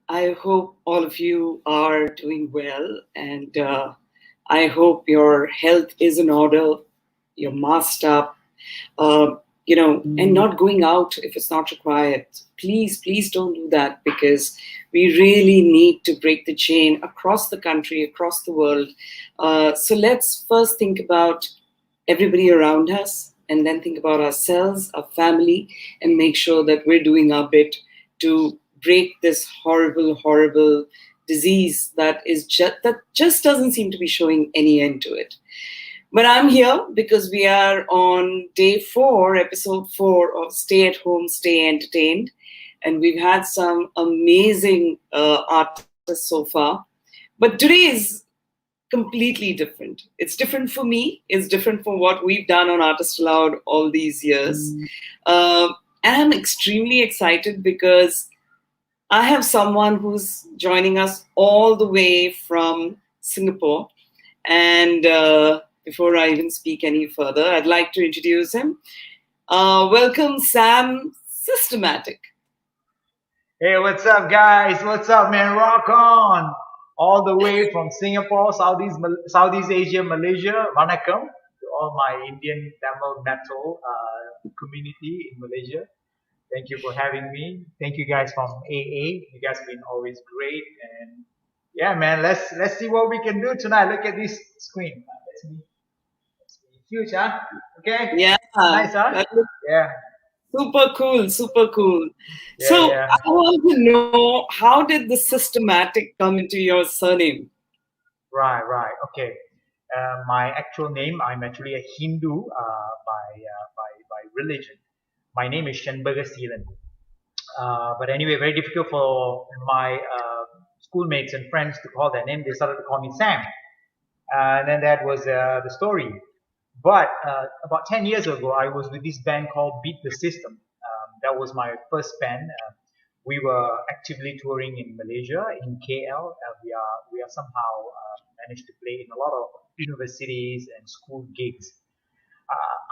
I hope all of you are doing well, and I hope your health is in order, you're masked up, uh, and not going out if it's not required. Please, please don't do that because we really need to break the chain across the country, across the world. So let's first think about everybody around us and then think about ourselves, our family, and make sure that we're doing our bit to break this horrible, horrible disease that just doesn't seem to be showing any end to it. But I'm here because we are on day 4, episode 4 of Stay at Home, Stay Entertained. And we've had some amazing artists so far. But today is completely different. It's different for me, it's different from what we've done on Artist Aloud all these years. Uh, and I'm extremely excited because I have someone who's joining us all the way from Singapore. And before I even speak any further, I'd like to introduce him. Welcome, Sam Systematic. Hey, what's up, guys? What's up, man? Rock on! All the way from Singapore, Southeast Asia, Malaysia. Vanakkam to all my Indian Tamil metal community in Malaysia. Thank you for having me. Thank you guys from AA. You guys have been always great, and yeah, man. Let's see what we can do tonight. Look at this screen. That's me. Huge, huh? Okay. Yeah, Nice, huh? that was Yeah, super cool, super cool. yeah, So yeah. I want to know, how did the Systematic come into your surname? Right, right. Okay. My actual name, I'm actually a Hindu by religion. My name is Shenberger Seelan. But anyway, very difficult for my schoolmates and friends to call that name. They started to call me Sam. And then that was the story. But about 10 years ago, I was with this band called Beat the System. That was my first band. We were actively touring in Malaysia, in KL. We are somehow managed to play in a lot of universities and school gigs.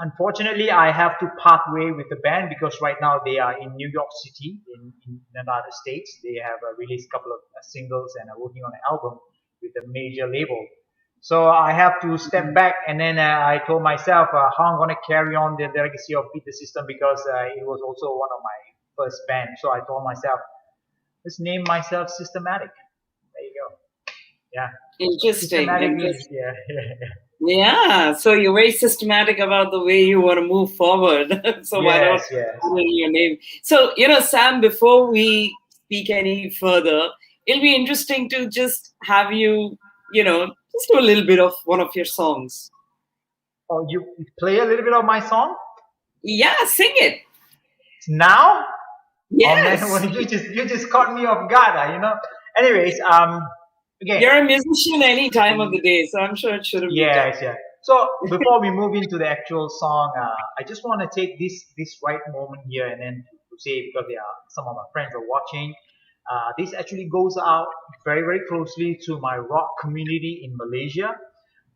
Unfortunately, I have to part way with the band because right now they are in New York City, in the United States. They have released a couple of singles and are working on an album with a major label. So I have to step back, and then I told myself how I'm going to carry on the legacy of Beat the System because it was also one of my first band. So I told myself, let's name myself Systematic. There you go. Yeah, Interesting, systematic means interesting. yeah, yeah, Yeah, so you're very systematic about the way you want to move forward. So why not yes, yes. put in your name? So, Sam, before we speak any further, it'll be interesting to just have you, just do a little bit of one of your songs. Oh, you play a little bit of my song Yeah, sing it. now? Oh man, Yes. well, you just caught me off guard, Anyways, okay, You're a musician any time of the day, so I'm sure it shouldn't be tough. yes, yeah. So before we move into the actual song, I just want to take this right moment here and then to say because some of my friends are watching. This actually goes out very very closely to my rock community in Malaysia,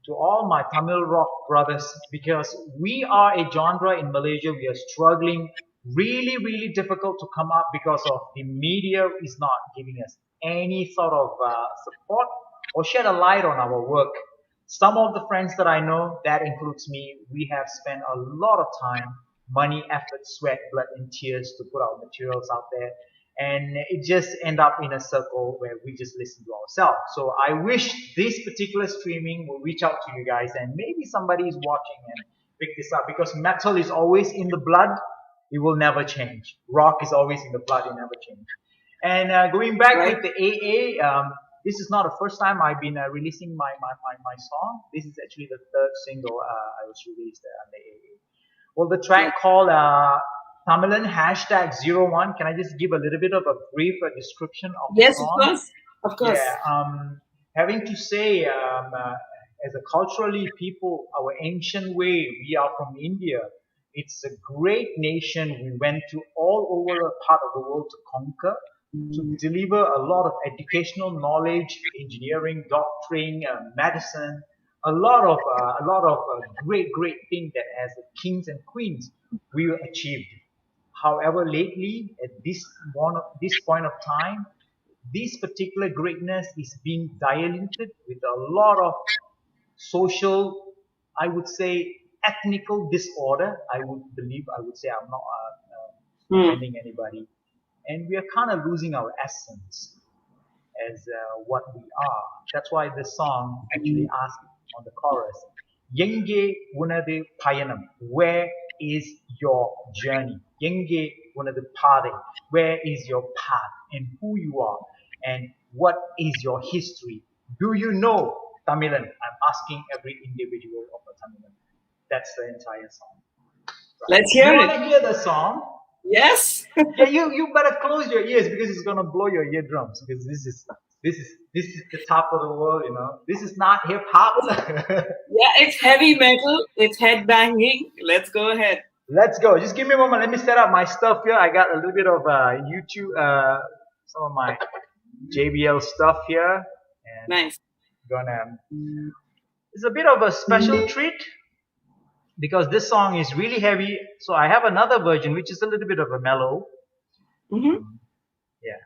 to all my Tamil rock brothers because we are a genre in Malaysia. We are struggling really, really difficult to come up because of the media is not giving us any sort of support or shed a light on our work. Some of the friends that I know, that includes me, we have spent a lot of time, money, effort, sweat, blood, and tears to put our materials out there. And it just end up in a circle where we just listen to ourselves. So I wish this particular streaming will reach out to you guys and maybe somebody is watching and pick this up because metal is always in the blood. It will never change. Rock is always in the blood. It never change. And going back Right? with the AA, this is not the first time I've been releasing my song. This is actually the third single I was released on the AA. Well, the Yeah. track called Tamilan #01. Can I just give a little bit of a brief description of the Yes, of song? course. Of Yeah, course. having to say, as a culturally people, our ancient way, we are from India. It's a great nation. We went to all over the part of the world to conquer, to deliver a lot of educational knowledge, engineering, doctrine, medicine, a lot of great things that as kings and queens we achieved. However, lately at this point of time, this particular greatness is being diluted with a lot of social, I would say, ethnical disorder. I would say, I'm not Hmm. offending anybody. And we are kind of losing our essence as what we are. That's why the song actually asks on the chorus, Yenge unadu payanam. Where is your journey? Yenge unadu pathai. Where is your path and who you are and what is your history? Do you know Tamilan? I'm asking every individual of a Tamilan. That's the entire song. Right. Let's You hear want it. to hear the song? Yes. Yeah, you better close your ears because it's gonna blow your eardrums because this is the top of the world, you know. This is not hip hop. Yeah, it's heavy metal. It's head banging. Let's go ahead. Let's go. Just give me a moment. Let me set up my stuff here. I got a little bit of YouTube, some of my JBL stuff here, and Nice. gonna. It's a bit of a special treat because this song is really heavy. So I have another version which is a little bit of a mellow. Hmm. Yeah.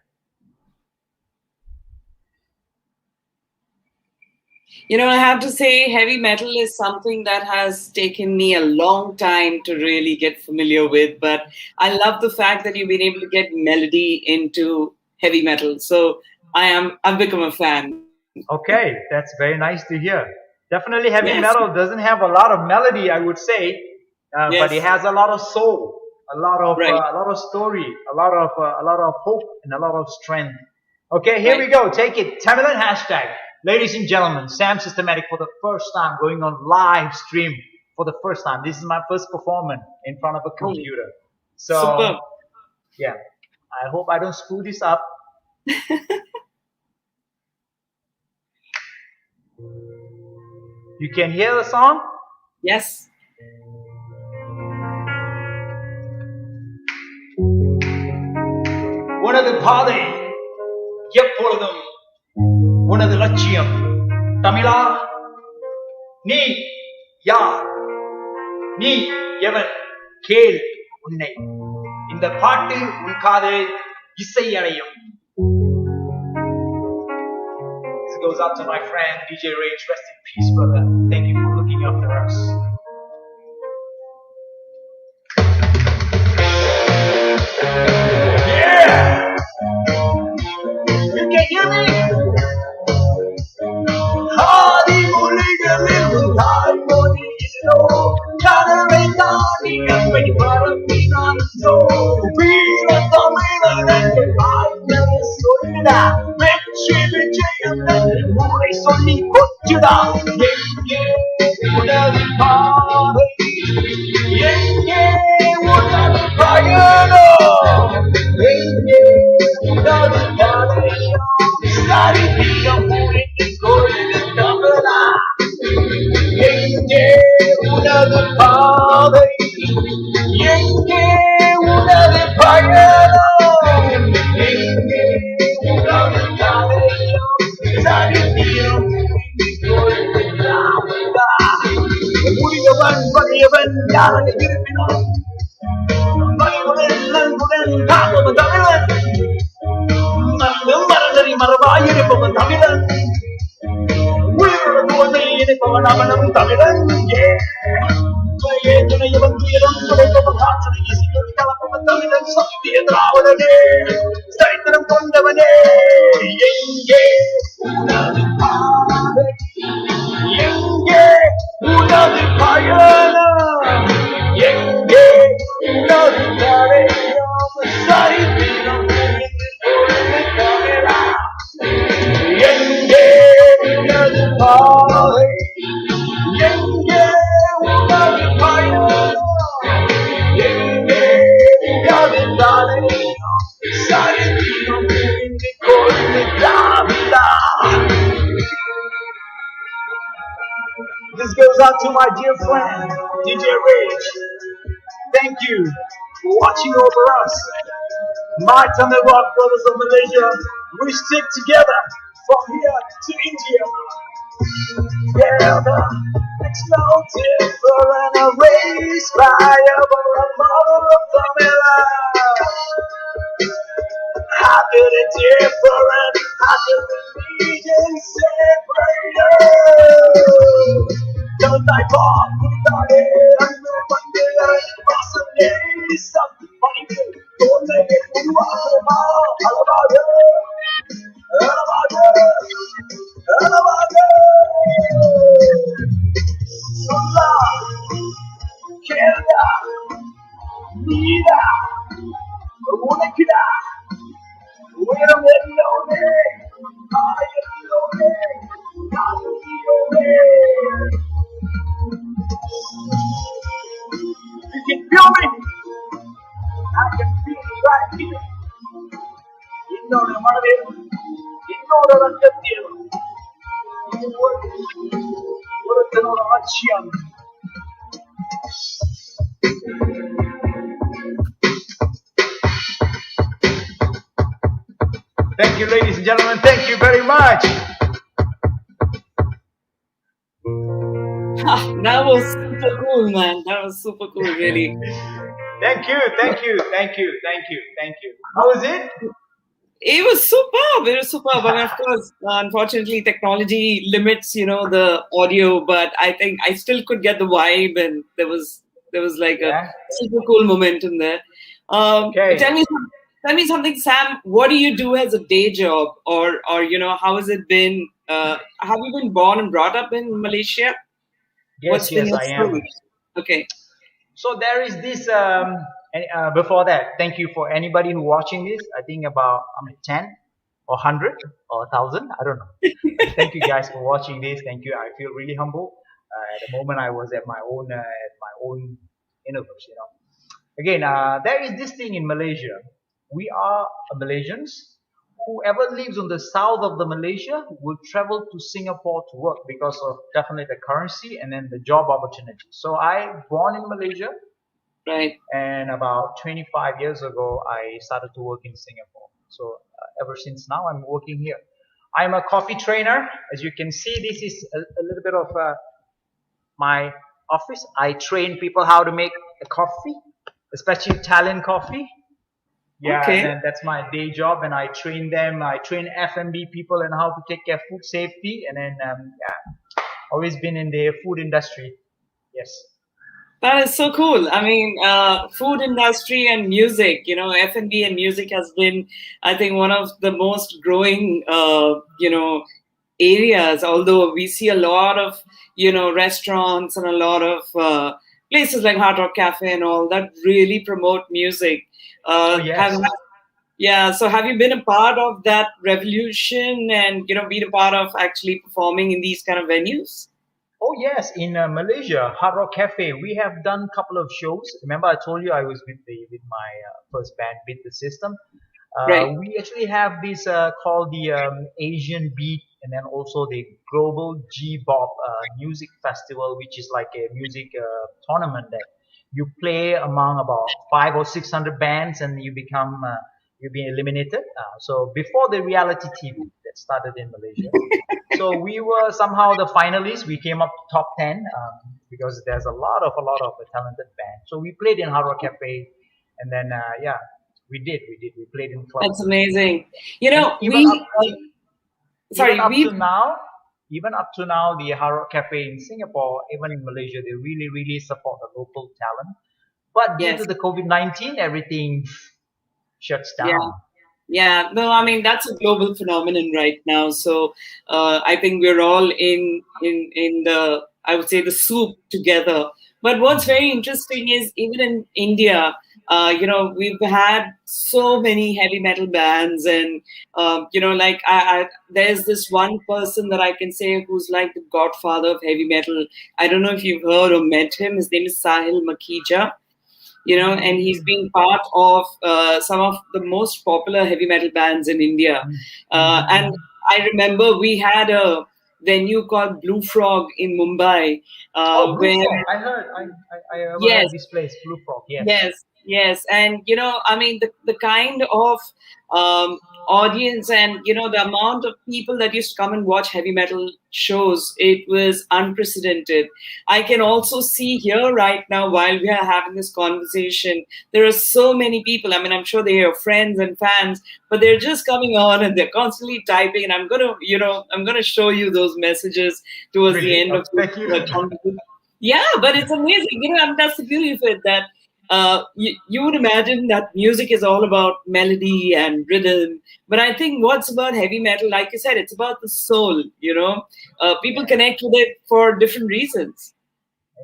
I have to say, heavy metal is something that has taken me a long time to really get familiar with. But I love the fact that you've been able to get melody into heavy metal. So I've become a fan. Okay, that's very nice to hear. Definitely, heavy Yes. metal doesn't have a lot of melody, I would say, but it Yes. has a lot of soul, Right. a lot of story, a lot of hope, and a lot of strength. Okay, here we Right. go. Take it. Tamilan hashtag. Ladies and gentlemen, Sam Systematic for the first time going on live stream for the first time. This is my first performance in front of a Oh, computer. So, superb. yeah, I hope I don't screw this up. You can hear the song? Yes. உனது பாதை எப்பொழுதும் உனது லட்சியம் தமிழா நீ யார் நீ எவன் கேள் உன்னை இந்த பாட்டு உன் காது இசை அடையும். This goes out to my friend DJ Rage. Rest in peace, brother. Thank you for looking after us. Yeah! You can hear me? ஆதி மொழிகளில் தாய்மொழியிலோ கதவை தாண்டி கம்பை பரப்பினான்றோ வீர தமிழன் என்று வாழ்ந்ததை சொல்லுடா வெற்றி விஜயம் என்று ஊரை சொல்லி கொச்சுடா எங்கே உனது பாதை எங்கே உனது பயணம் எங்கே உனது கதையோ சரித்திரம் புரிந்து கொள்ளு தமிழா எங்கே உனது பாதை எங்கே உனது பயணம் எங்கே உனது கதையோ சரித்திரம் புரிந்து கொள்ளு தமிழா உரியவன் வலியவன் யாரை விரும்பினான் மனிதன் நண்புடன் காப்பவன் தமிழன் மனிதன் மரங்கறி மரபாயிருப்பவன் தமிழன் உயிரோட தோல்மை இணைப்பவன் அவனும் தமிழன் துணையவன் துயரம் துடைப்பவன் காற்றலை இசையோடு கலப்பவன் தமிழன் சத்திய திராவிடனே சரித்திரம் கொண்டவனே எங்கே உனது பாதை எங்கே உனது பயணம் எங்கே உனது கரையாம் சரித்திரம் புரிந்து கொள்ளு தமிழா எங்கே உனது பாதை எங்கே உனது பயணம் எங்கே உனது கரையாம் சரித்திரம் புரிந்து கொள்ளு தமிழா. This goes out to my dear friend, DJ Rage. Thank you for watching over us. My Tamil Rock brothers of Malaysia, we stick together from here to India. Yeah, the explosive and a race fire for the mother of Tamil. Happy could it different? How could religion separate us? Don't I fall with the head? I'm no wonder I'm fascinated. Something funny. Don't let it move out. All about you. All about you. All about you. Sola, Kenda, Nida, Unakida, wait a minute, I you can feel me, I can feel it right here. You know the money, you know that I'm just here. You what a know much young. Thank you, ladies and gentlemen. Thank you very much. That was super cool, man. That was super cool, really. Thank you, thank you, thank you, thank you, thank you. How was it? It was superb. It was superb. I mean, of course, unfortunately, technology limits, the audio, but I think I still could get the vibe, and there was like a Yeah. super cool momentum there. But Okay. tell me something, Sam. What do you do as a day job, or how has it been? Have you been born and brought up in Malaysia? Yes, What's been yes, your I am. story? Okay, So there is this. Before that, thank you for anybody who watching this. I think about 10 or 100 or 1,000. I don't know. Thank you guys for watching this. Thank you. I feel really humble. At the moment, I was at my own universe. Again, there is this thing in Malaysia. We are Malaysians. Whoever lives on the south of the Malaysia will travel to Singapore to work because of definitely the currency and then the job opportunity. So I born in Malaysia, right. and about 25 years ago I started to work in Singapore. So ever since now I'm working here. I'm a coffee trainer. As you can see, this is a little bit of my office. I train people how to make a coffee, especially Italian coffee. Yeah, and Okay. then that's my day job, and I train them. I train F&B people and how to take care of food safety, and then yeah, always been in the food industry. Yes. That is so cool. I mean, food industry and music, F&B and music has been, I think, one of the most growing, areas. Although we see a lot of, restaurants and a lot of places like Hard Rock Cafe and all that really promote music. Oh Have yes. Yeah. So have you been a part of that revolution and been a part of actually performing in these kind of venues? Oh yes, in Malaysia, Hard Rock Cafe, we have done a couple of shows. Remember, I told you I was with my first band, Beat the System. Right. We actually have this called the Asian Beat, and then also the Global G-Bop Music Festival, which is like a music tournament that you play among about 500 or 600 bands, and you be eliminated. So before the reality TV that started in Malaysia, so we were somehow the finalists. We came up to top 10 because there's a lot of talented bands. So we played in Hard Rock Cafe, and then yeah, we played in That's clubs, amazing. and even Sorry, up to we now, the Hard Rock Cafe in Singapore, even in Malaysia, they really support the local talent. But due to yes, the COVID-19, everything shuts yeah. down. Yeah, no, I mean that's a global phenomenon right now. So I think we're all in the, I would say, the soup together. But what's very interesting is even in India, we've had so many heavy metal bands, and like there's this one person that I can say who's like the godfather of heavy metal. I don't know if you've heard or met him. His name is Sahil Makija. And he's Mm, been part of some of the most popular heavy metal bands in India. mm, And mhm. I remember we had a venue called Blue Frog in Mumbai, Oh, Blue where, Frog. I heard. I ever yes, heard this place, Blue Frog. Yes. yes. Yes, and I mean the kind of audience and the amount of people that used to come and watch heavy metal shows, it was unprecedented. I can also see here right now while we are having this conversation, there are so many people. I mean, I'm sure they are friends and fans, but they're just coming on and they're constantly typing. And I'm gonna show you those messages towards the Really? end Oh, of this thank you. conversation. Yeah, but it's amazing. I mean, that's the beauty of it. That you would imagine that music is all about melody and rhythm, but I think what's about heavy metal, like you said, it's about the soul. People Yeah. connect with it for different reasons.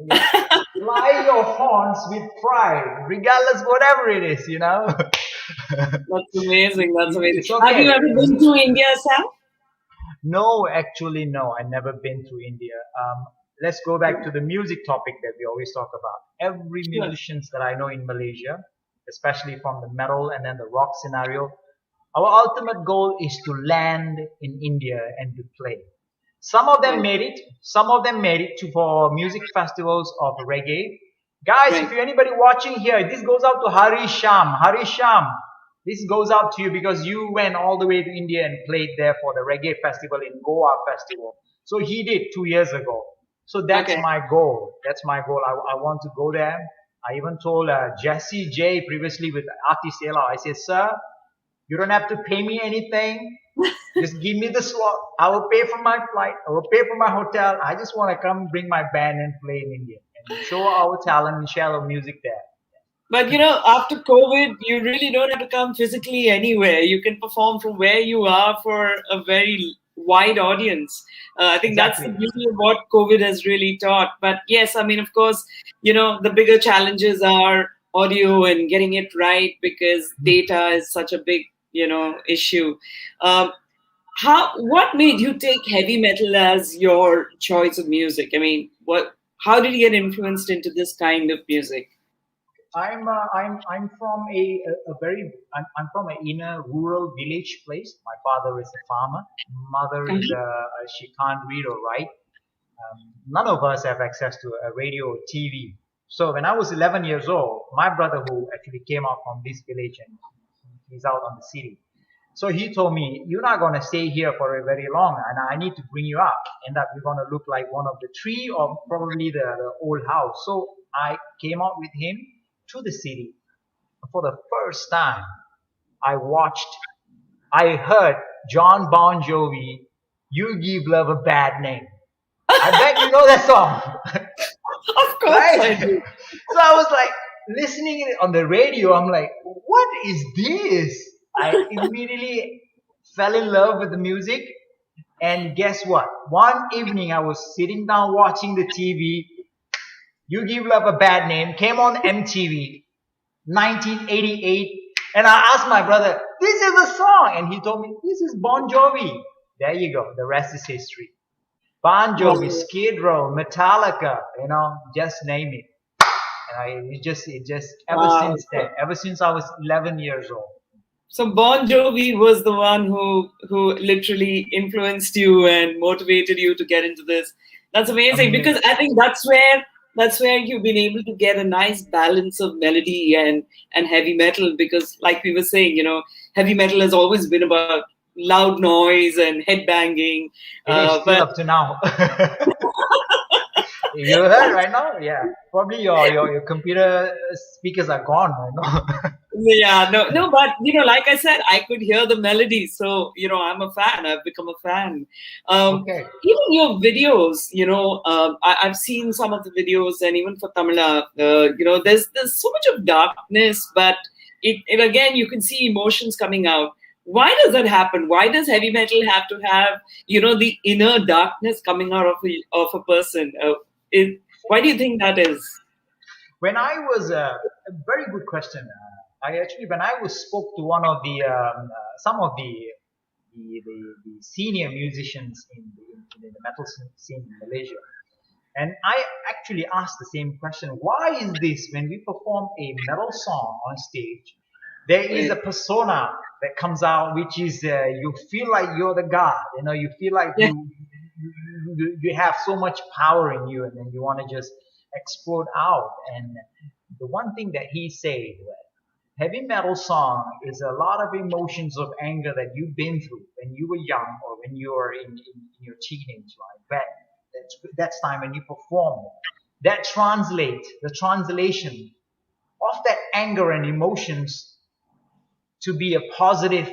Yeah. Fly your horns with pride, regardless whatever it is, you know. That's amazing. That's amazing. It's Have you okay. ever been to India, Sam? No, actually, no. I never been to India. Let's go back to the music topic that we always talk about. Every Sure. musicians that I know in Malaysia, especially from the metal and then the rock scenario, our ultimate goal is to land in India and to play. Some of them Right. made it. Some of them made it to for music festivals of reggae. Guys, if Right. you anybody watching here, this goes out to Hari Sham. Hari Sham, this goes out to you because you went all the way to India and played there for the reggae festival in Goa festival. So he did 2 years ago. So that's Okay. my goal. That's my goal. I want to go there. I even told Jesse J previously with Artie Seelan, I said, sir, you don't have to pay me anything. Just give me the slot. I will pay for my flight. I will pay for my hotel. I just want to come bring my band and play in India and show our talent and share our music there. But after COVID, you really don't have to come physically anywhere. You can perform from where you are for a very wide audience. I think that's the Exactly. beauty of what COVID has really taught. But yes, I mean, of course, the bigger challenges are audio and getting it right because data is such a big, issue. Um, what made you take heavy metal as your choice of music? I mean, how did you get influenced into this kind of music? I'm from a very I'm from an inner rural village place. My father is a farmer. Mother is she can't read or write. None of us have access to a radio or TV. So when I was 11 years old, my brother who actually came out from this village and he's out on the city. So he told me, you're not going to stay here for a very long and I need to bring you up. End up you're going to look like one of the tree or probably the old house. So I came out with him to the city. For the first time, I watched, I heard John Bon Jovi, You Give Love a Bad Name. I bet you know that song. Of course I Right? do. So I was like listening it on the radio. I'm like, what is this? I immediately fell in love with the music. And guess what? One evening I was sitting down watching the TV. You Give Love a Bad Name came on MTV, 1988. And I asked my brother, this is the song. And he told me, this is Bon Jovi. There you go. The rest is history. Bon Jovi, Wow. Skid Row, Metallica, just name it. And it just, ever Wow. since then, ever since I was 11 years old. So Bon Jovi was the one who literally influenced you and motivated you to get into this. That's amazing because Amazing. I think that's where you've been able to get a nice balance of melody and heavy metal because like we were saying, heavy metal has always been about loud noise and headbanging. It is still But up to now. You heard right now? Yeah. Probably your computer speakers are gone right now. yeah, no, but like I said, I could hear the melody, so I'm a fan. I've become a fan. Okay. Even your videos, I've seen some of the videos, and even for Tamila, there's so much of darkness, but it again you can see emotions coming out. Why does that happen? Why does heavy metal have to have the inner darkness coming out of a person? Why do you think that is? When I was a very good question. I actually when I was spoke to one of the some of the senior musicians in the metal scene in Malaysia, and I actually asked the same question: why is this when we perform a metal song on stage, there is a Right. persona that comes out, which is you feel like you're the god. You feel like Yeah. you have so much power in you, and then you want to just explode out. And the one thing that he said was, heavy metal song is a lot of emotions of anger that you've been through when you were young or when you were in your teenage life. That's time when you perform. That translate the translation of that anger and emotions to be a positive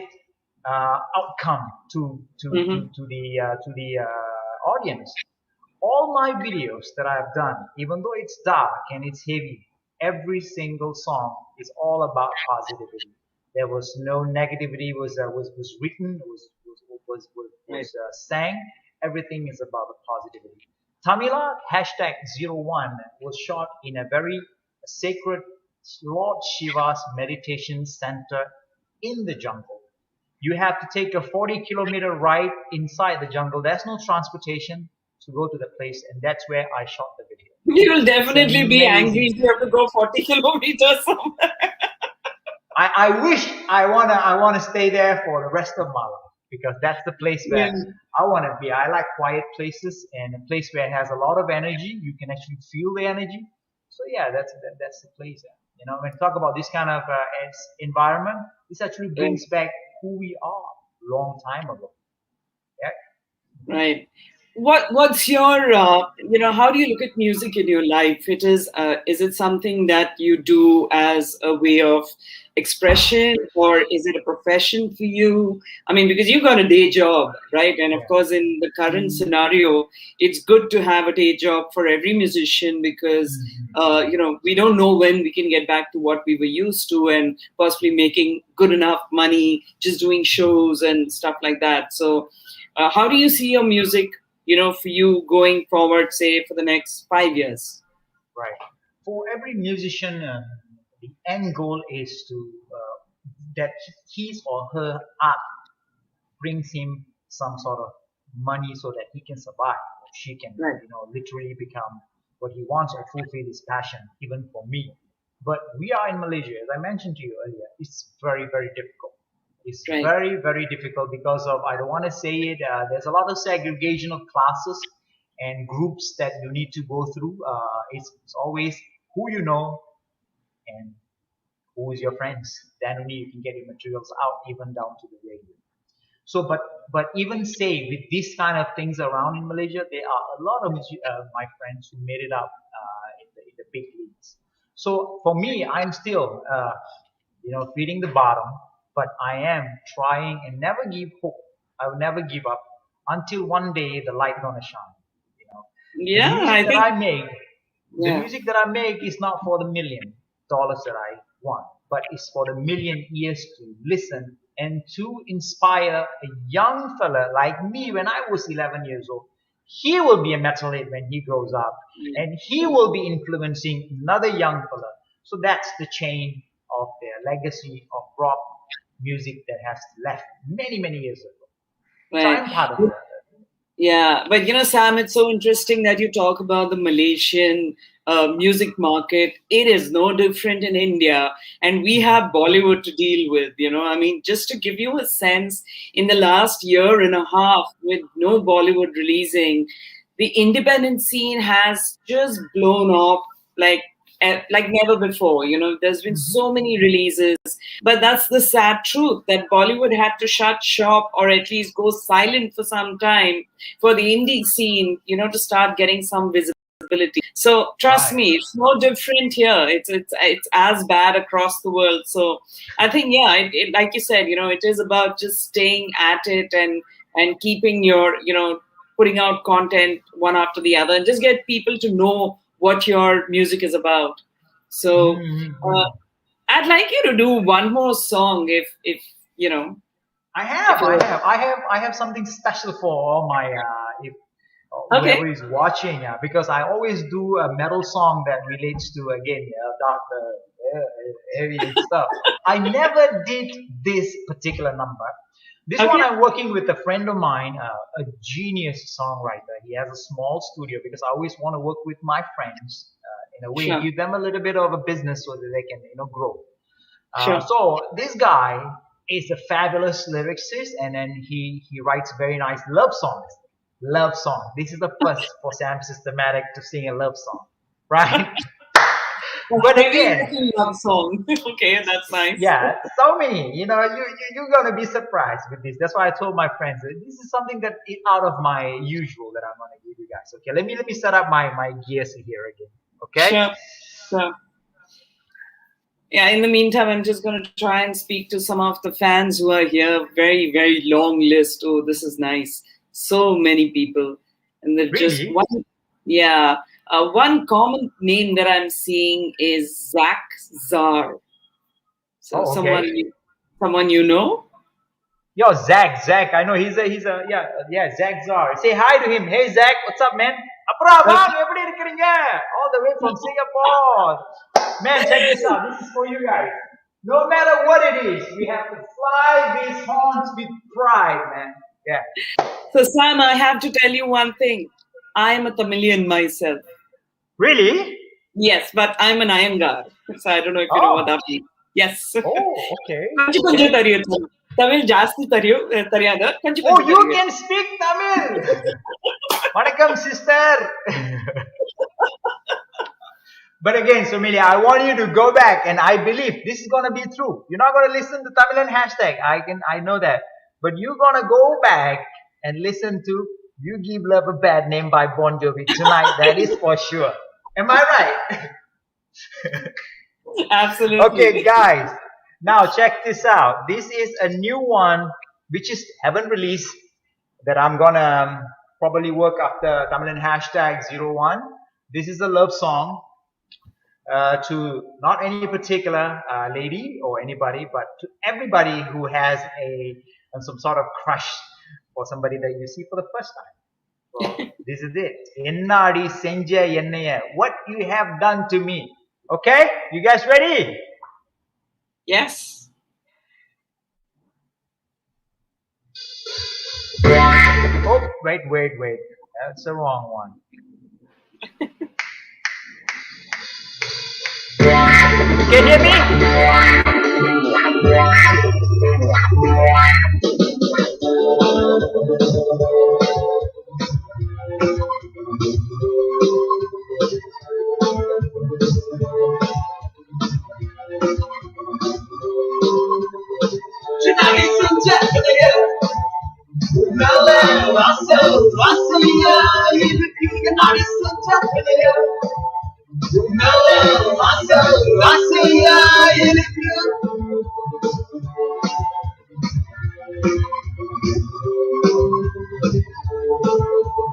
outcome Hmm. to the audience. All my videos that I've done, even though it's dark and it's heavy, every single song is all about positivity. There was no negativity was written, Right. sang. Everything is about the positivity. Tamila #01 was shot in a very sacred Lord Shiva's meditation center in the jungle. You have to take a 40-kilometer ride inside the jungle. There's no transportation to go to the place, and that's where I shot the video. You will It's definitely be angry amazing. if you have to go 40 kilometers somewhere. I wish I wanna stay there for the rest of my life because that's the place Yeah. where I wanna be. I like quiet places and a place where it has a lot of energy. You can actually feel the energy. So yeah, that's the place. When we talk about this kind of environment, this actually Right. brings back who we are long time ago. Yeah. Right. What's your how do you look at music in your life? Is it something that you do as a way of expression, or is it a profession for you? I mean, because you've got a day job, right? And of Yeah. course, in the current scenario, it's good to have a day job for every musician because we don't know when we can get back to what we were used to and possibly making good enough money just doing shows and stuff like that. So how do you see your music, for you going forward, say, for the next 5 years? Right. For every musician, the end goal is to that his or her art brings him some sort of money so that he can survive. Or she can, Right, literally become what he wants or fulfill his passion. Even for me, but we are in Malaysia, as I mentioned to you earlier. It's very very difficult. It's right, very very difficult because of, I don't want to say it. There's a lot of segregation of classes and groups that you need to go through. It's always who you know and who is your friends. Then only you can get your materials out, even down to the radio. So, but even say with these kind of things around in Malaysia, there are a lot of my friends who made it up in the big leagues. So for me, I'm still feeding the bottom, but I am trying and never give hope. I will never give up until one day the light gonna shine. You know, the yeah, music I that think, I make the yeah, music that I make is not for the $1 million that I want, but it's for the million ears to listen and to inspire a young fella like me when I was 11 years old. He will be a metalhead when he grows up, yeah, and he will be influencing another young fella. So that's the chain of their legacy of rock music that has left many, many years ago. So right. I'm part of that. Yeah, but Sam, it's so interesting that you talk about the Malaysian music market. It is no different in India, and we have Bollywood to deal with. I mean, just to give you a sense, in the last year and a half, with no Bollywood releasing, the independent scene has just blown up like like never before. There's been so many releases, but that's the sad truth that Bollywood had to shut shop or at least go silent for some time for the indie scene, to start getting some visibility. So trust Right. me, it's no different here. It's as bad across the world. So I think, yeah, like you said, it is about just staying at it and keeping your, putting out content one after the other and just get people to know what your music is about. So uh, Mm-hmm. I'd like you to do one more song if you know I if have, I you have, I have, I have something special for all my if okay. whoever is watching, because I always do a metal song that relates to again dark, heavy and stuff. I never did this particular number. This one Okay. I'm working with a friend of mine, a genius songwriter. He has a small studio because I always want to work with my friends in a way, Sure. give them a little bit of a business so that they can grow. Sure. So this guy is a fabulous lyricist, and then he writes very nice love songs. Love song. This is the first for Sam Systematic to sing a love song. right? A But heavy again, metal love song. Okay, that's nice. yeah, so many. You're gonna be surprised with this. That's why I told my friends that this is something that is out of my usual that I'm gonna give you guys. Okay, let me set up my gears here again. Okay, Sure. Sure. Yeah, in the meantime, I'm just going to try and speak to some of the fans who are here. Very, very long list. Oh, this is nice. So many people. And they're just really? one. Yeah. One common name that I'm seeing is Zach Zar. So Oh, okay. someone you know? Yo, Zach. I know he's a yeah Zach Zar. Say hi to him. Hey Zach, what's up, man? அப்புறம் Okay. வாங்க எப்படி இருக்கிறீங்க? All the way from Singapore. Man, check this out. This is for you guys. No matter what it is, we have to fly these horns with pride, man. Yeah. So, Sam, I have to tell you one thing. I am a Tamilian myself. Really? Yes, but I'm an Iyengar. So I don't know if you know what Oh. that means. Yes. Oh, okay. கொஞ்சம் Okay. கொஞ்சம் தெரியும் தமிழ் ஜாஸ்தி தெரியாத கொஞ்சம் Oh, கொஞ்சம் you தெரியும். can speak Tamil. Vanakkam, sister. But again, Sumilia, I want you to go back, and I believe this is gonna be true. You're not gonna listen to Tamilan hashtag. I know that. But you're gonna go back and listen to "You Give Love a Bad Name" by Bon Jovi tonight. That is for sure. Am I right? Absolutely. Okay, guys. Now check this out. This is a new one which is haven't released that I'm gonna probably work after Tamilan hashtag 01. This is a love song to not any particular lady or anybody, but to everybody who has some sort of crush for somebody that you see for the first time. So this is it. Ennadi senja ennaya. What you have done to me. Okay? You guys ready? Yes. Oh, wait. That's the wrong one. Can you hear me?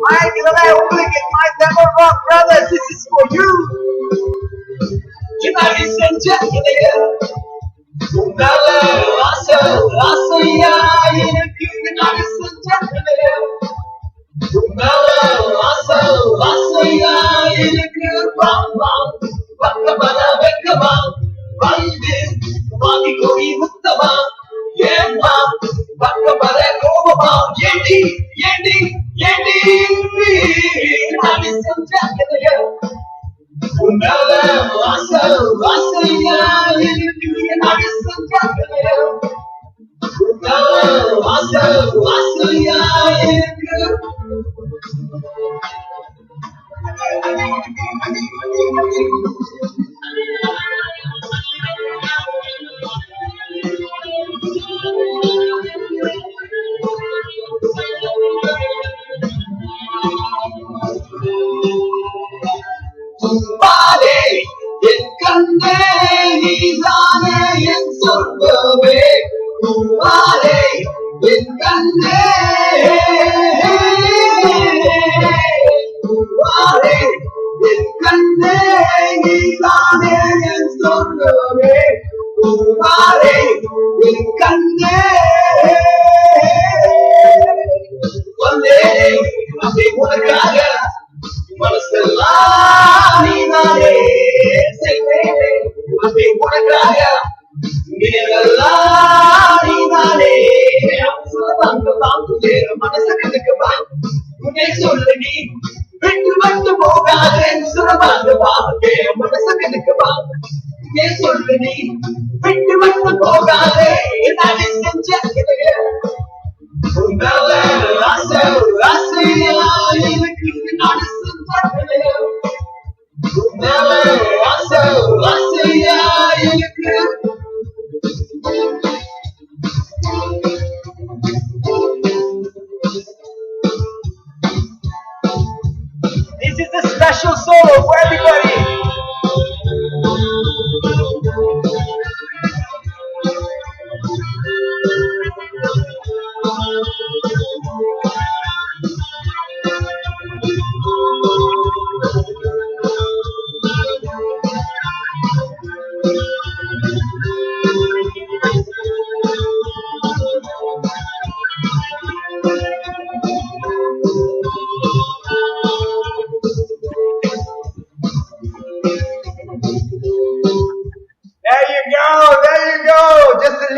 My Tamil rock brothers, this is for you.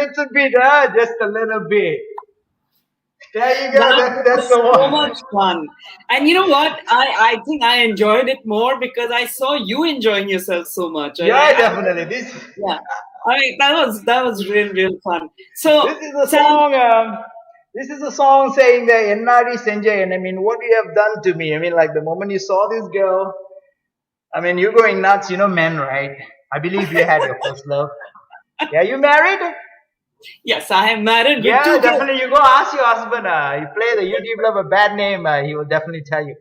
little bit, huh? Just a little bit. There you go. That That's was the so one. much fun. And you know what? I think I enjoyed it more because I saw you enjoying yourself so much. Yeah, definitely. This Yeah. I mean, that was real, real fun. this So, is a Sam, song. This is a song saying that Ennadi Senjay, and I mean, what you have done to me. I mean, like the moment you saw this girl, I mean, you're going nuts. You know, men, right? I believe you had your first love. Yeah, you married? yes, I am married with Yeah, two kids. definitely. You go ask your husband. You play the YouTube love a bad name. He will definitely tell you.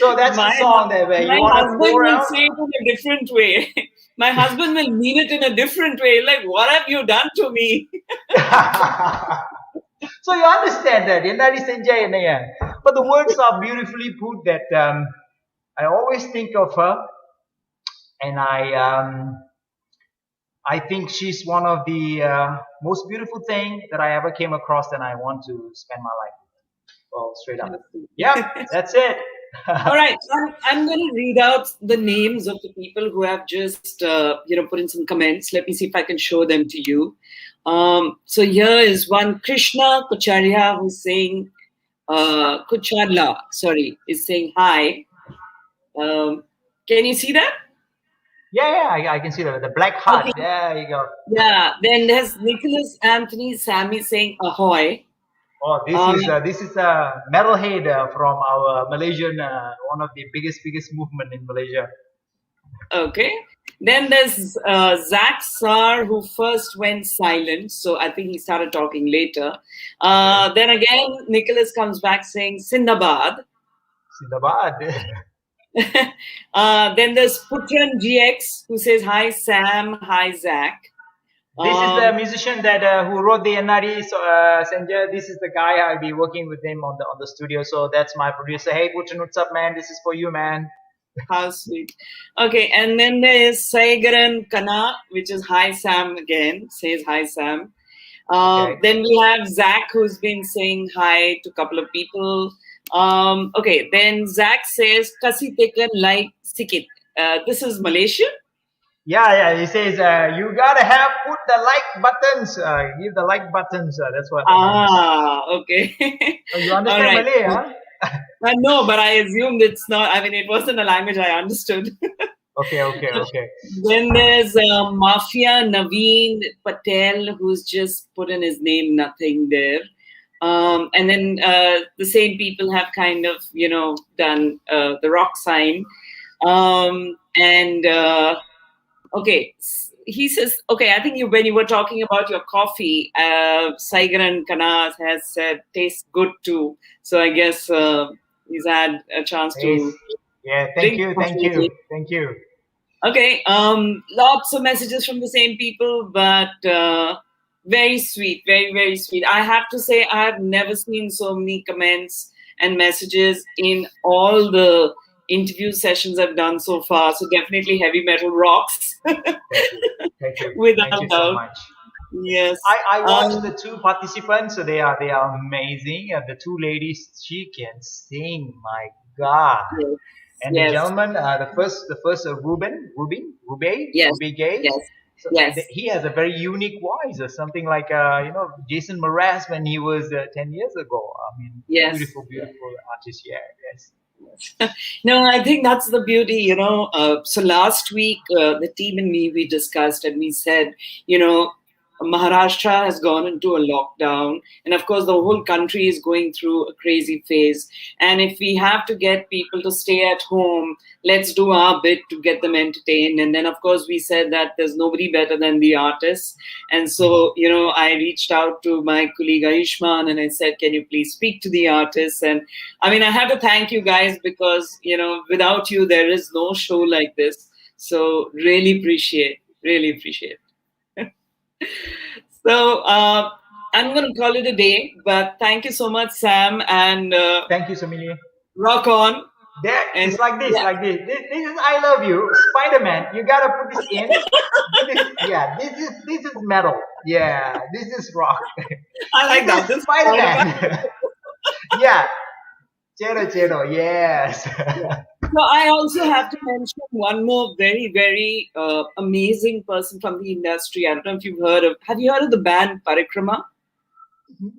So that's the song that where My you want to husband pour will out. say it in a different way. My husband will mean it in a different way. Like, what have you done to me? So you understand that. Ennadi Senjay Ennayan. But the words are beautifully put that I always think of her, and I think she's one of the most beautiful thing that I ever came across, and I want to spend my life with. Well, straight up. Yep, that's it. All right, I'm going to read out the names of the people who have just put in some comments. Let me see if I can show them to you. So here is one Krishna Kocharia who's saying Kucharla, sorry, is saying hi. Can you see that? Yeah, I can see the black heart. Okay. There you go. Yeah. Then there's Nicholas Anthony Sammy saying ahoy. Oh, Uh, this is a metalhead from our Malaysian, one of the biggest movement in Malaysia. okay. Then there's Zach Sar, who first went silent. So I think he started talking later. Okay, Then again, Nicholas comes back saying Sindabad. Sindabad. Then there's Putran GX, who says hi Sam, hi Zach. This is the Um, musician that who wrote the NRE. So Sanjay, this is the guy I'll be working with him on the studio. So that's my producer. Hey, Putin, what's up, man? This is for you, man. how sweet. Okay, and then there's Saigaran Kana, which is hi Sam again, says hi Sam. Okay. Then we have Zach, who's been saying hi to a couple of people. Okay, then Zach says, Kasi taken like Sikit. This is Malaysia. Yeah. He says you gotta have put the like buttons. Give the like buttons. That's what it means. Okay. Oh, you All understand right. Malay, huh? No, but I assumed it's not. I mean, it wasn't a language I understood. Okay. Then there's Mafia Naveen Patel, who's just put in his name, nothing there. And then the same people have kind of, done the rock sign. And okay, he says, okay, I think when you were talking about your coffee, Saigaran Kana has said tastes good too. So I guess he's had a chance Yes. to Yeah. Thank drink you. Thank you. coffee. Thank you. Okay, lots of messages from the same people, but very sweet, very, very sweet. I have to say, I have never seen so many comments and messages in all the interview sessions I've done so far. So definitely heavy metal rocks, Thank you. Thank you. Thank without you so doubt. much. Yes. I watched the two participants. So they are amazing. The two ladies, she can sing. My God. Yes. And the Yes. gentleman, the first Yes. Ruby Gay. Yes. So Yes. he has a very unique voice, or something like Jason Mraz when he was 10 years ago. I mean, Yes. beautiful artist. Yeah, yes. No, I think that's the beauty. So last week, the team and me, we discussed and we said, you know, Maharashtra has gone into a lockdown. And of course, the whole country is going through a crazy phase. And if we have to get people to stay at home, let's do our bit to get them entertained. And then, of course, we said that there's nobody better than the artists. And Mhm. so, I reached out to my colleague Ayushman and I said, can you please speak to the artists? And I mean, I have to thank you guys because, without you, there is no show like this. So really appreciate. So I'm going to call it a day, but thank you so much, Sam, and Thank you, Samini. rock on. There, And it's like this, yeah, like this. This is I love you, Spider-Man. You gotta put this in. Yeah. This is metal. Yeah, this is rock. I This like that. is This Spider-Man. Spider-Man. Yeah, Chero Chero, yes. Yeah. So I also have to mention one more very, very amazing person from the industry. I don't know if you've heard of. Have you heard of the band Parikrama?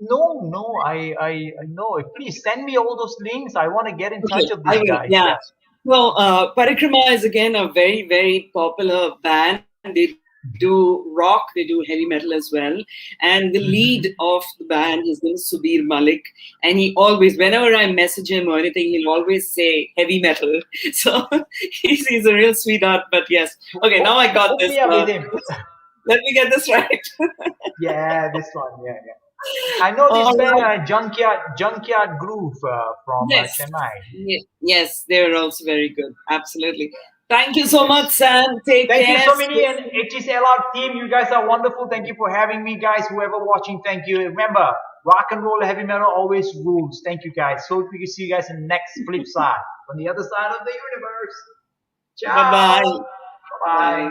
No, no, I know. Please send me all those links. I want to get in touch Okay, of I these will. guys. Yeah. Yeah. Well, Parikrama is again a very, very popular band. They do rock, they do heavy metal as well. And the lead Hmm. of the band, his name is Subir Malik. And he always, whenever I message him or anything, he'll always say heavy metal. So he's a real sweetheart. But yes. Okay, now I got Hook this. me up with him. Let me get this right. Yeah, this one. Yeah, yeah. I know this All band, right. Junkyard Groove from Yes. Chennai. Yes, they're also very good. Absolutely. Thank you so much, Sam. Take Thank you care. so many, Stay and HSLR team. You guys are wonderful. Thank you for having me, guys. Whoever watching, thank you. Remember, rock and roll, heavy metal always rules. Thank you, guys. So we can see you guys in the next flip side, on the other side of the universe. Bye bye. Ciao. Bye bye. Bye.